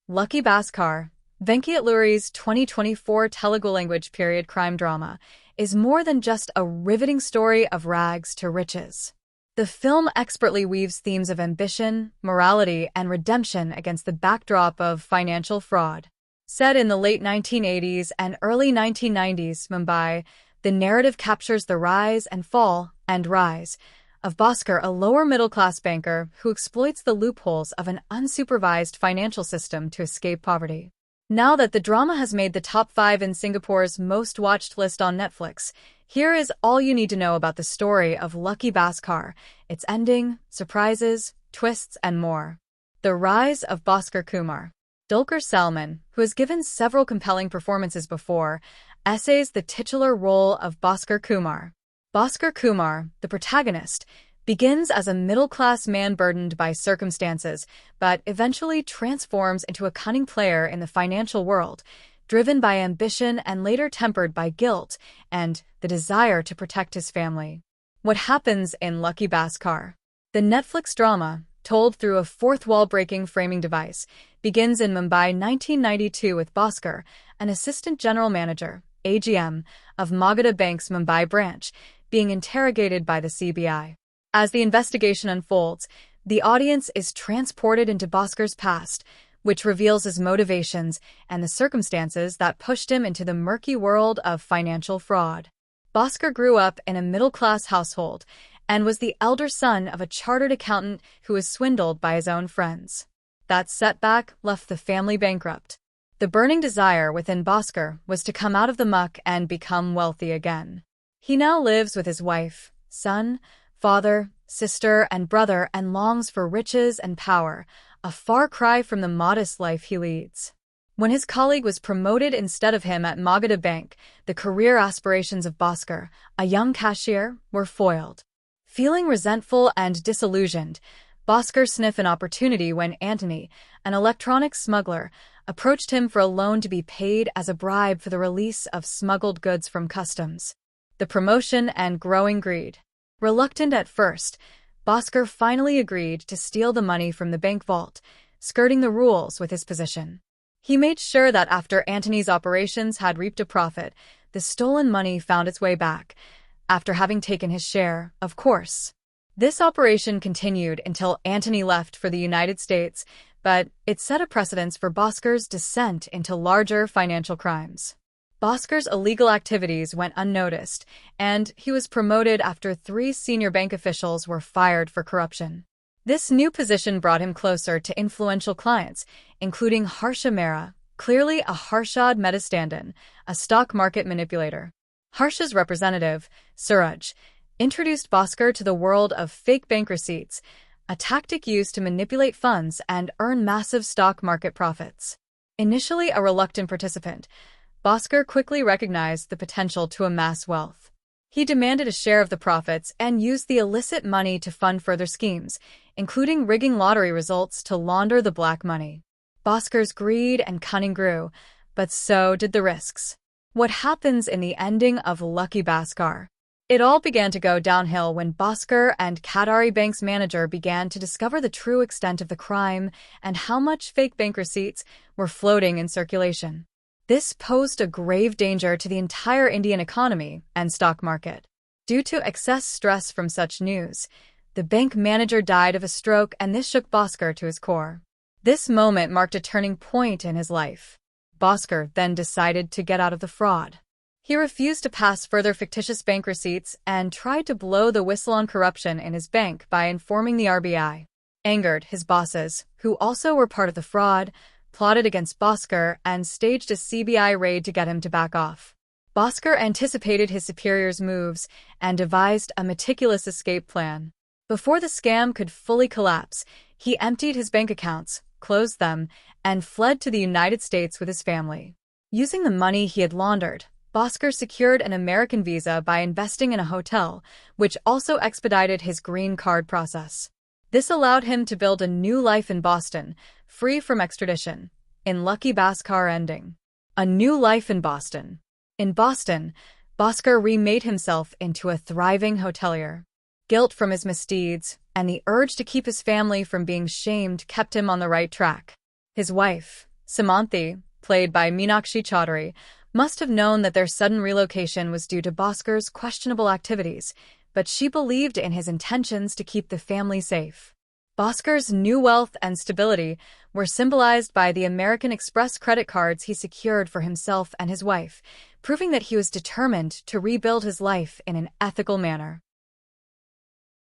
Lucky Baskhar, Venki Atluri's 2024 Telugu language period crime drama, is more than just a riveting story of rags to riches. The film expertly weaves themes of ambition, morality, and redemption against the backdrop of financial fraud. Set in the late 1980s and early 1990s Mumbai, the narrative captures the rise and fall and rise of Baskhar, a lower-middle-class banker who exploits the loopholes of an unsupervised financial system to escape poverty. Now that the drama has made the top 5 in Singapore's most-watched list on Netflix, here is all you need to know about the story of Lucky Baskhar, its ending, surprises, twists, and more. The rise of Bhaskar Kumar. Dulquer Salman, who has given several compelling performances before, essays the titular role of Bhaskar Kumar. Bhaskar Kumar, the protagonist, begins as a middle-class man burdened by circumstances, but eventually transforms into a cunning player in the financial world, driven by ambition and later tempered by guilt and the desire to protect his family. What happens in Lucky Baskhar? The Netflix drama, told through a fourth-wall-breaking framing device, begins in Mumbai 1992 with Bhaskar, an assistant general manager, AGM, of Magadha Bank's Mumbai branch, being interrogated by the CBI. As the investigation unfolds, the audience is transported into Bhaskar's past, which reveals his motivations and the circumstances that pushed him into the murky world of financial fraud. Bhaskar grew up in a middle-class household and was the elder son of a chartered accountant who was swindled by his own friends. That setback left the family bankrupt. The burning desire within Bhaskar was to come out of the muck and become wealthy again. He now lives with his wife, son, father, sister, and brother and longs for riches and power, a far cry from the modest life he leads. When his colleague was promoted instead of him at Magadha Bank, the career aspirations of Bhaskar, a young cashier, were foiled. Feeling resentful and disillusioned, Bhaskar sniffed an opportunity when Anthony, an electronics smuggler, approached him for a loan to be paid as a bribe for the release of smuggled goods from customs. The promotion and growing greed. Reluctant at first, Bhaskar finally agreed to steal the money from the bank vault, skirting the rules with his position. He made sure that after Antony's operations had reaped a profit, the stolen money found its way back, after having taken his share, of course. This operation continued until Antony left for the United States, but it set a precedent for Bhaskar's descent into larger financial crimes. Bhaskar's illegal activities went unnoticed, and he was promoted after 3 senior bank officials were fired for corruption. This new position brought him closer to influential clients, including Harsha Mehra, clearly a Harshad Mehta a stock market manipulator. Harsha's representative, Suraj, introduced Bhaskar to the world of fake bank receipts, a tactic used to manipulate funds and earn massive stock market profits. Initially a reluctant participant, Bhaskar quickly recognized the potential to amass wealth. He demanded a share of the profits and used the illicit money to fund further schemes, including rigging lottery results to launder the black money. Bhaskar's greed and cunning grew, but so did the risks. What happens in the ending of Lucky Baskhar? It all began to go downhill when Bhaskar and Qatari Bank's manager began to discover the true extent of the crime and how much fake bank receipts were floating in circulation. This posed a grave danger to the entire Indian economy and stock market. Due to excess stress from such news, the bank manager died of a stroke, and this shook Bhaskar to his core. This moment marked a turning point in his life. Bhaskar then decided to get out of the fraud. He refused to pass further fictitious bank receipts and tried to blow the whistle on corruption in his bank by informing the RBI. Angered, his bosses, who also were part of the fraud, plotted against Bhaskar and staged a CBI raid to get him to back off. Bhaskar anticipated his superiors' moves and devised a meticulous escape plan. Before the scam could fully collapse, he emptied his bank accounts, closed them, and fled to the United States with his family. Using the money he had laundered, Bhaskar secured an American visa by investing in a hotel, which also expedited his green card process. This allowed him to build a new life in Boston, free from extradition. In Lucky Baskhar ending. A new life in Boston. In Boston, Bhaskar remade himself into a thriving hotelier. Guilt from his misdeeds and the urge to keep his family from being shamed kept him on the right track. His wife, Samanthi, played by Meenakshi Chaudhary, must have known that their sudden relocation was due to Bhaskar's questionable activities, but she believed in his intentions to keep the family safe. Bhaskar's new wealth and stability were symbolized by the American Express credit cards he secured for himself and his wife, proving that he was determined to rebuild his life in an ethical manner.